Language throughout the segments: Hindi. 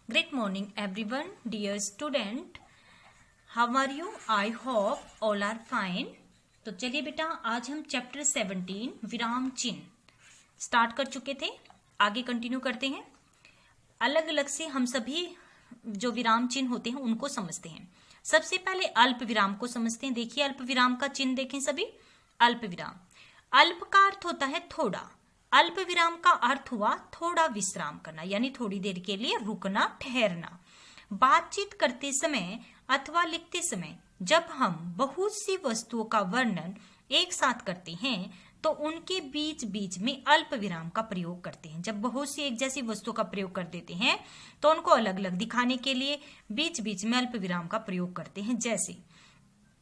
Great morning everyone, dear student. How are you? I hope all are fine. तो चलिए बेटा, आज हम चैप्टर 17 विराम चिन्ह स्टार्ट कर चुके थे। आगे कंटिन्यू करते हैं। अलग अलग से हम सभी जो विराम चिन्ह होते हैं उनको समझते हैं। सबसे पहले अल्प विराम को समझते हैं। देखिए अल्प विराम का चिन्ह देखें सभी। अल्प विराम, अल्प का अर्थ होता है थोड़ा। अल्प विराम का अर्थ हुआ थोड़ा विश्राम करना, यानी थोड़ी देर के लिए रुकना, ठहरना। बातचीत करते समय अथवा लिखते समय जब हम बहुत सी वस्तुओं का वर्णन एक साथ करते हैं तो उनके बीच बीच में अल्प विराम का प्रयोग करते हैं। जब बहुत सी एक जैसी वस्तुओं का प्रयोग कर देते हैं तो उनको अलग अलग दिखाने के लिए बीच बीच में अल्प विराम का प्रयोग करते हैं। जैसे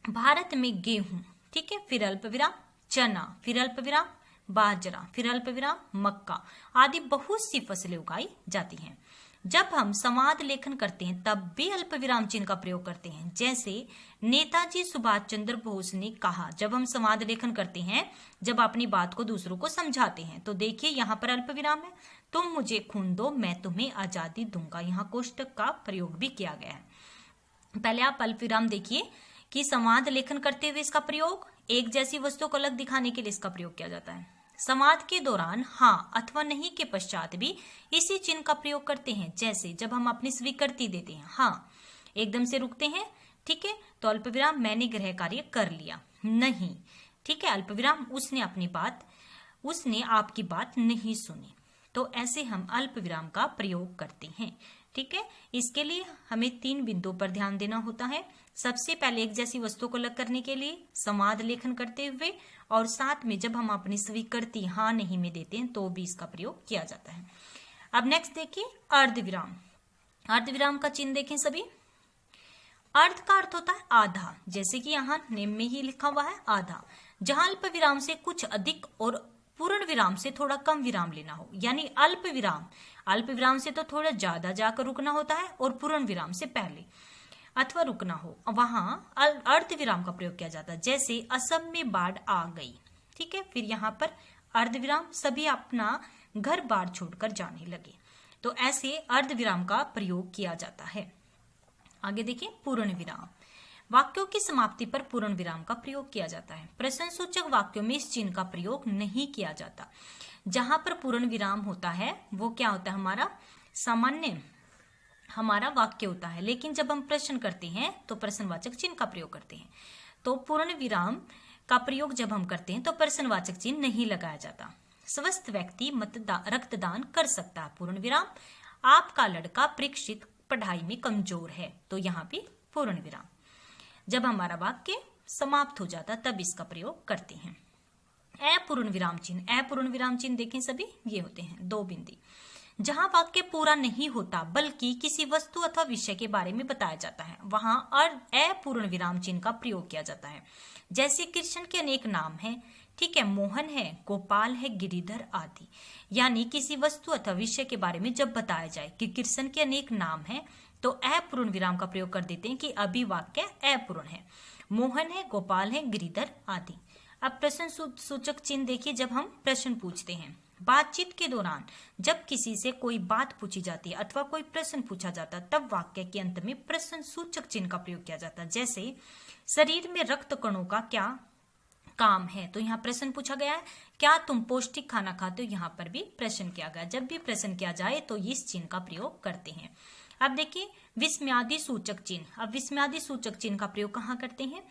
भारत में गेहूं, ठीक है, फिर अल्प विराम, चना, फिर अल्प विराम, बाजरा, फिर अल्प विराम, मक्का आदि बहुत सी फसलें उगाई जाती हैं। जब हम संवाद लेखन करते हैं तब भी अल्प विराम चिन्ह का प्रयोग करते हैं। जैसे नेताजी सुभाष चंद्र बोस ने कहा, जब हम संवाद लेखन करते हैं, जब अपनी बात को दूसरों को समझाते हैं, तो देखिए यहाँ पर अल्प विराम है। तुम मुझे खून दो, मैं तुम्हें आजादी दूंगा। यहाँ कोष्टक का प्रयोग भी किया गया है। पहले आप अल्प विराम देखिए कि संवाद लेखन करते हुए इसका प्रयोग, एक जैसी वस्तु को अलग दिखाने के लिए इसका प्रयोग किया जाता है। संवाद के दौरान हाँ अथवा नहीं के पश्चात भी इसी चिन्ह का प्रयोग करते हैं। जैसे जब हम अपनी स्वीकृति देते हैं, हाँ एकदम से रुकते हैं, ठीक है, तो अल्प विराम मैंने गृह कार्य कर लिया, नहीं, ठीक है, अल्प विराम उसने आपकी बात नहीं सुनी। तो ऐसे हम अल्प विराम का प्रयोग करते हैं, ठीक है। इसके लिए हमें 3 बिंदुओं पर ध्यान देना होता है। सबसे पहले एक जैसी वस्तु को अलग करने के लिए संवाद लेखन करते हुए, और साथ में जब हम अपनी स्वीकृति हाँ नहीं में देते हैं तो भी इसका प्रयोग किया जाता है। अब नेक्स्ट देखिए अर्धविराम। अर्धविराम का चिन्ह देखें सभी। अर्ध का अर्थ होता है आधा, जैसे कि यहाँ नेम में ही लिखा हुआ है आधा। जहां अल्प विराम से कुछ अधिक और पूर्ण विराम से थोड़ा कम विराम लेना हो, यानी अल्प विराम से तो थोड़ा ज्यादा जाकर रुकना होता है और पूर्ण विराम से पहले अथवा रुकना हो, वहां अर्ध विराम का प्रयोग किया जाता है। जैसे असम में बाढ़ आ गई, ठीक है, फिर यहाँ पर अर्ध विराम, सभी अपना घर बार छोड़कर जाने लगे, तो ऐसे अर्ध विराम का प्रयोग किया जाता है। आगे देखिए पूर्ण विराम। वाक्यों की समाप्ति पर पूर्ण विराम का प्रयोग किया जाता है। प्रश्नसूचक वाक्यों में इस चिन्ह का प्रयोग नहीं किया जाता। जहां पर पूर्ण विराम होता है वो क्या होता है, हमारा सामान्य हमारा वाक्य होता है, लेकिन जब हम प्रश्न करते हैं तो प्रश्नवाचक चिन्ह का प्रयोग करते हैं। तो पूर्ण विराम का प्रयोग जब हम करते हैं तो प्रश्नवाचक चिन्ह नहीं लगाया जाता। स्वस्थ व्यक्ति रक्तदान कर सकता है, पूर्ण विराम। आपका लड़का परीक्षित पढ़ाई में कमजोर है, तो यहाँ भी पूर्ण विराम। जब हमारा वाक्य समाप्त हो जाता तब इसका प्रयोग करते हैं। अपूर्ण विराम चिन्ह। अपूर्ण विराम चिन्ह देखें सभी, ये होते हैं 2 बिंदी। जहां वाक्य पूरा नहीं होता बल्कि किसी वस्तु अथवा विषय के बारे में बताया जाता है, वहां अपूर्ण विराम चिन्ह का प्रयोग किया जाता है। जैसे कृष्ण के अनेक नाम हैं, ठीक है, मोहन है, गोपाल है, गिरिधर आदि। यानी किसी वस्तु अथवा विषय के बारे में जब बताया जाए कि कृष्ण के अनेक नाम हैं तो अपूर्ण विराम का प्रयोग कर देते हैं कि अभी वाक्य अपूर्ण है, मोहन है, गोपाल है, गिरिधर आदि। अब प्रश्न सूचक चिन्ह देखिए। जब हम प्रश्न पूछते हैं, बातचीत के दौरान जब किसी से कोई बात पूछी जाती है अथवा कोई प्रश्न पूछा जाता है तब वाक्य के अंत में प्रश्न सूचक चिन्ह का प्रयोग किया जाता है। जैसे शरीर में रक्त कणों का क्या काम है, तो यहाँ प्रश्न पूछा गया है, क्या तुम पौष्टिक खाना खाते हो, यहाँ पर भी प्रश्न किया गया। जब भी प्रश्न किया जाए तो इस चिन्ह का प्रयोग करते हैं। अब देखिए विस्मयादि सूचक चिन्ह। अब विस्मयादि सूचक चिन्ह का प्रयोग कहाँ करते हैं,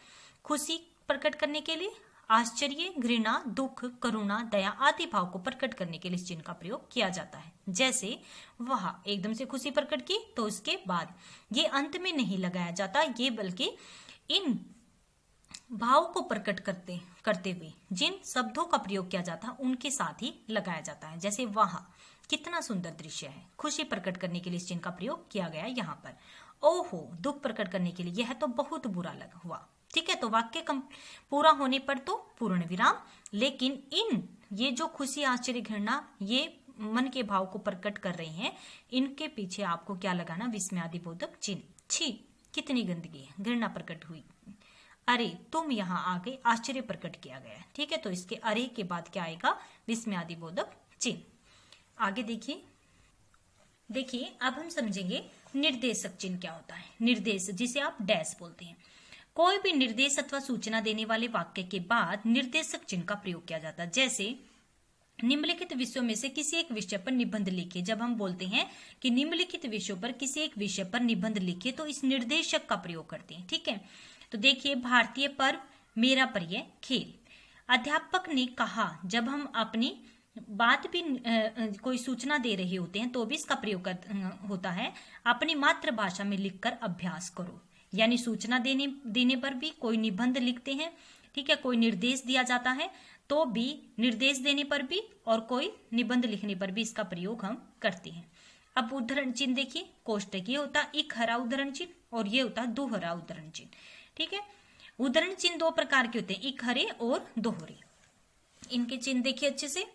खुशी प्रकट करने के लिए, आश्चर्य, घृणा, दुख, करुणा, दया आदि भाव को प्रकट करने के लिए इस चिन्ह का प्रयोग किया जाता है। जैसे वह एकदम से खुशी प्रकट की तो उसके बाद ये अंत में नहीं लगाया जाता, ये बल्कि इन भाव को प्रकट करते हुए जिन शब्दों का प्रयोग किया जाता है उनके साथ ही लगाया जाता है। जैसे वहाँ कितना सुंदर दृश्य है, खुशी प्रकट करने के लिए इस चिन्ह का प्रयोग किया गया है यहाँ पर। ओहो, दुख प्रकट करने के लिए यह तो बहुत बुरा लगा हुआ, ठीक है। तो वाक्य पूरा होने पर तो पूर्ण विराम, लेकिन ये जो खुशी, आश्चर्य, घृणा, ये मन के भाव को प्रकट कर रहे हैं, इनके पीछे आपको क्या लगाना, विस्मयादि बोधक चिन्ह। छी कितनी गंदगी है, घृणा प्रकट हुई, अरे तुम यहाँ आ गए, आश्चर्य प्रकट किया गया, ठीक है। तो इसके अरे के बाद क्या आएगा, विस्मयादि बोधक चिन्ह। आगे देखिए अब हम समझेंगे निर्देशक चिन्ह क्या होता है? निर्देश जिसे आप डैश बोलते हैं। कोई भी निर्देश अथवा सूचना देने वाले वाक्य के बाद निर्देशक चिन्ह का प्रयोग किया जाता है। जैसे निम्नलिखित विषयों में से किसी एक विषय पर निबंध लिखे। जब हम बोलते हैं कि निम्नलिखित विषयों पर किसी एक विषय पर निबंध लिखे तो इस निर्देशक का प्रयोग करते हैं। ठीक है, तो देखिए भारतीय पर्व, मेरा प्रिय खेल। अध्यापक ने कहा, जब हम अपनी बात भी कोई सूचना दे रहे होते हैं तो भी इसका प्रयोग होता है। अपनी मातृभाषा में लिखकर अभ्यास करो, यानी सूचना देने पर भी कोई निबंध लिखते हैं। ठीक है, कोई निर्देश दिया जाता है तो भी, निर्देश देने पर भी और कोई निबंध लिखने पर भी इसका प्रयोग हम करते हैं। अब उदाहरण चिन्ह देखिए, कोष्टक ये होता है एक हरा उदाहरण चिन्ह और ये होता है दोहरा उदाहरण चिन्ह। ठीक है, उदाहरण चिन्ह दो प्रकार के होते हैं, एक हरे और दोहरे। इनके चिन्ह देखिए अच्छे से।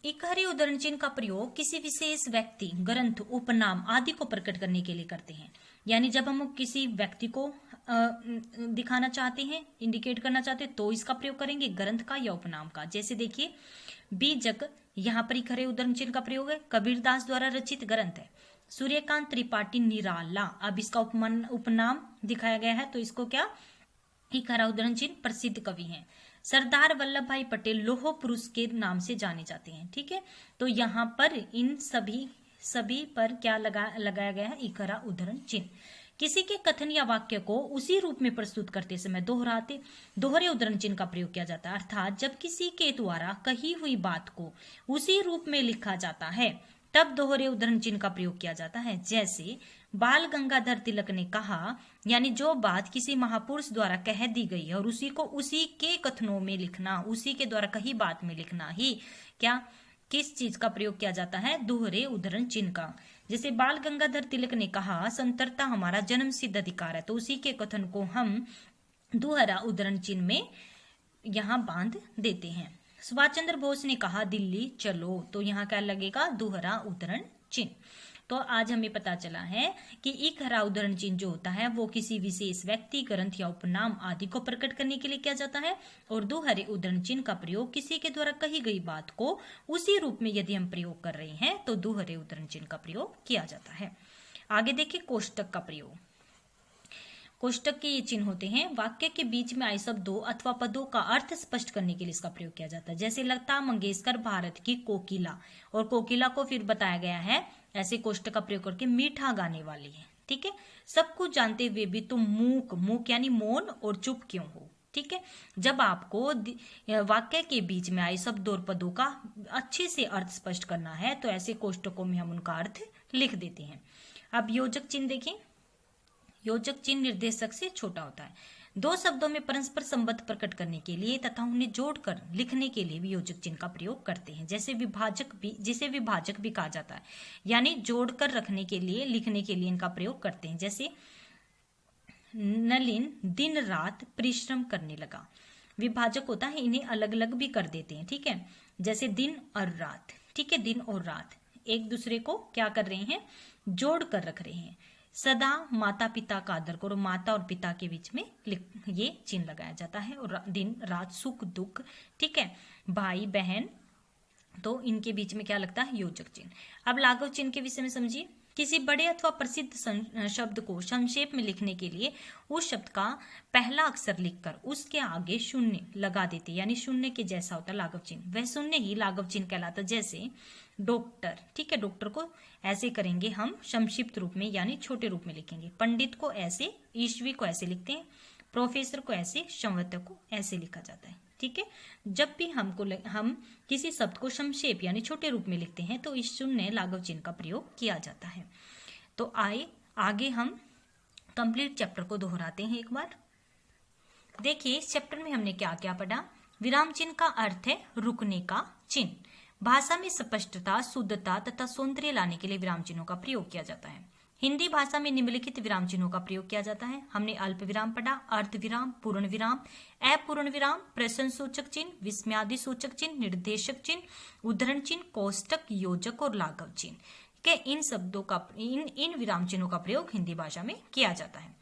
एक हरे उदाहरण चिन्ह का प्रयोग किसी विशेष व्यक्ति, ग्रंथ, उपनाम आदि को प्रकट करने के लिए करते हैं। यानी जब हम किसी व्यक्ति को दिखाना चाहते हैं, इंडिकेट करना चाहते हैं तो इसका प्रयोग करेंगे, ग्रंथ का या उपनाम का। जैसे देखिए बीजक, यहाँ पर एक हरे उदाहरण चिन्ह का प्रयोग है, कबीरदास द्वारा रचित ग्रंथ है। सूर्यकांत त्रिपाठी निराला, अब इसका उपनाम दिखाया गया है तो इसको क्या, एक हरा उदाहरण चिन्ह, प्रसिद्ध कवि हैं। सरदार वल्लभ भाई पटेल लौह पुरुष के नाम से जाने जाते हैं। ठीक है, तो यहाँ पर इन सभी पर क्या लगाया गया है, एक हरा उदाहरण चिन्ह। किसी के कथन या वाक्य को उसी रूप में प्रस्तुत करते समय दोहरे उदाहरण चिन्ह का प्रयोग किया जाता है। अर्थात जब किसी के द्वारा कही हुई बात को उसी रूप में लिखा जाता है तब दोहरे उदाहरण चिन्ह का प्रयोग किया जाता है। जैसे बाल गंगाधर तिलक ने कहा, यानी जो बात किसी महापुरुष द्वारा कह दी गई है और उसी को उसी के कथनों में लिखना, उसी के द्वारा कही बात में लिखना ही क्या, किस चीज का प्रयोग किया जाता है, दोहरे उदाहरण चिन्ह का। जैसे बाल गंगाधर तिलक ने कहा, संतरता हमारा जन्म सिद्ध अधिकार है, तो उसी के कथन को हम दोहरा उदाहरण चिन्ह में यहाँ बांध देते हैं। सुभाष चंद्र बोस ने कहा, दिल्ली चलो, तो यहाँ क्या लगेगा, दोहरा उदाहरण चिन्ह। तो आज हमें पता चला है कि एक हरा उदाहरण चिन्ह जो होता है वो किसी विशेष व्यक्ति, ग्रंथ या उपनाम आदि को प्रकट करने के लिए किया जाता है, और दो हरे उदाहरण चिन्ह का प्रयोग किसी के द्वारा कही गई बात को उसी रूप में यदि हम प्रयोग कर रहे हैं तो दो हरे उदाहरण चिन्ह का प्रयोग किया जाता है। आगे देखिए कोष्टक का प्रयोग। कोष्टक के ये चिन्ह होते हैं, वाक्य के बीच में आए शब्दों अथवा पदों का अर्थ स्पष्ट करने के लिए इसका प्रयोग किया जाता है। जैसे लता मंगेशकर भारत की कोकिला, और कोकिला को फिर बताया गया है ऐसे कोष्टक का प्रयोग करके मीठा गाने वाली है। ठीक है, सब कुछ जानते हुए भी तुम मूक यानी मौन और चुप क्यों हो। ठीक है, जब आपको वाक्य के बीच में आए शब्दों और पदों का अच्छे से अर्थ स्पष्ट करना है तो ऐसे कोष्टकों में हम उनका अर्थ लिख देते हैं। अब योजक चिन्ह देखें। योजक चिन्ह निर्देशक से छोटा होता है। दो शब्दों में परस्पर संबंध प्रकट करने के लिए तथा उन्हें जोड़कर लिखने के लिए भी योजक चिन्ह का प्रयोग करते हैं। जिसे विभाजक भी कहा जाता है, यानी जोड़कर रखने के लिए, लिखने के लिए इनका प्रयोग करते हैं। जैसे नलिन दिन रात परिश्रम करने लगा, विभाजक होता है, इन्हें अलग अलग भी कर देते हैं। ठीक है, जैसे दिन और रात। ठीक है, दिन और रात एक दूसरे को क्या कर रहे हैं, जोड़ कर रख रहे हैं। सदा माता पिता का आदर करो, माता और पिता के बीच में ये चिन्ह लगाया जाता है। और दिन रात सुख दुख, ठीक है, भाई बहन, तो इनके बीच में क्या लगता है, योजक चिन्ह। अब लाघव चिन्ह के विषय में समझिए। किसी बड़े अथवा प्रसिद्ध शब्द को संक्षेप में लिखने के लिए उस शब्द का पहला अक्षर लिखकर उसके आगे शून्य लगा देते, यानी शून्य के जैसा होता है लाघव चिन्ह, वह शून्य ही लाघव चिन्ह कहलाता। जैसे डॉक्टर, ठीक है, डॉक्टर को ऐसे करेंगे हम संक्षिप्त रूप में, यानी छोटे रूप में लिखेंगे। पंडित को ऐसे, ईस्वी को ऐसे लिखते हैं, प्रोफेसर को ऐसे, संवत्सर को ऐसे लिखा जाता है। ठीक है, जब भी हम किसी शब्द को संक्षेप यानी छोटे रूप में लिखते हैं तो इस शून्य लाघव चिन्ह का प्रयोग किया जाता है। तो आगे हम कंप्लीट चैप्टर को दोहराते हैं एक बार। देखिए इस चैप्टर में हमने क्या क्या पढ़ा। विराम चिन्ह का अर्थ है रुकने का चिन्ह। भाषा में स्पष्टता, शुद्धता तथा सौंदर्य लाने के लिए विराम चिन्हों का प्रयोग किया जाता है। हिंदी भाषा में निम्नलिखित विराम चिन्हों का प्रयोग किया जाता है। हमने अल्प विराम पढ़ा, अर्ध विराम, पूर्ण विराम, अपूर्ण विराम, प्रश्न सूचक चिन्ह, विस्मयादि सूचक चिन्ह, निर्देशक चिन्ह, उद्धरण चिन्ह, कोष्टक, योजक और लाघव चिन्ह के इन शब्दों का इन विराम चिन्हों का प्रयोग हिंदी भाषा में किया जाता है।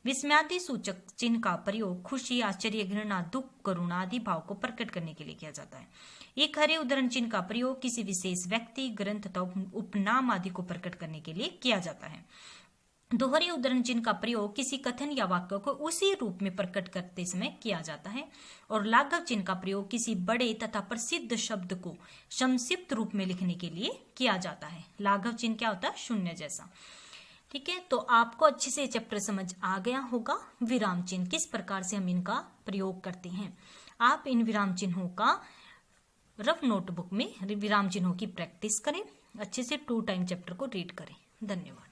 विस्मयादि सूचक चिन्ह का प्रयोग खुशी, आश्चर्य, घृणा, दुख, करुणा आदि भाव को प्रकट करने के लिए किया जाता है। एक हरे उद्धरण चिन्ह का प्रयोग किसी विशेष व्यक्ति, ग्रंथ तथा उपनाम आदि को प्रकट करने के लिए किया जाता है। दोहरे उद्धरण चिन्ह का प्रयोग किसी कथन या वाक्य को उसी रूप में प्रकट करते समय किया जाता है। और लाघव चिन्ह का प्रयोग किसी बड़े तथा प्रसिद्ध शब्द को संक्षिप्त रूप में लिखने के लिए किया जाता है। लाघव चिन्ह क्या होता है? शून्य जैसा। ठीक है, तो आपको अच्छे से चैप्टर समझ आ गया होगा। विराम चिन्ह किस प्रकार से हम इनका प्रयोग करते हैं। आप इन विराम चिन्हों का रफ नोटबुक में विराम चिन्हों की प्रैक्टिस करें, अच्छे से 2 टाइम चैप्टर को रीड करें। धन्यवाद।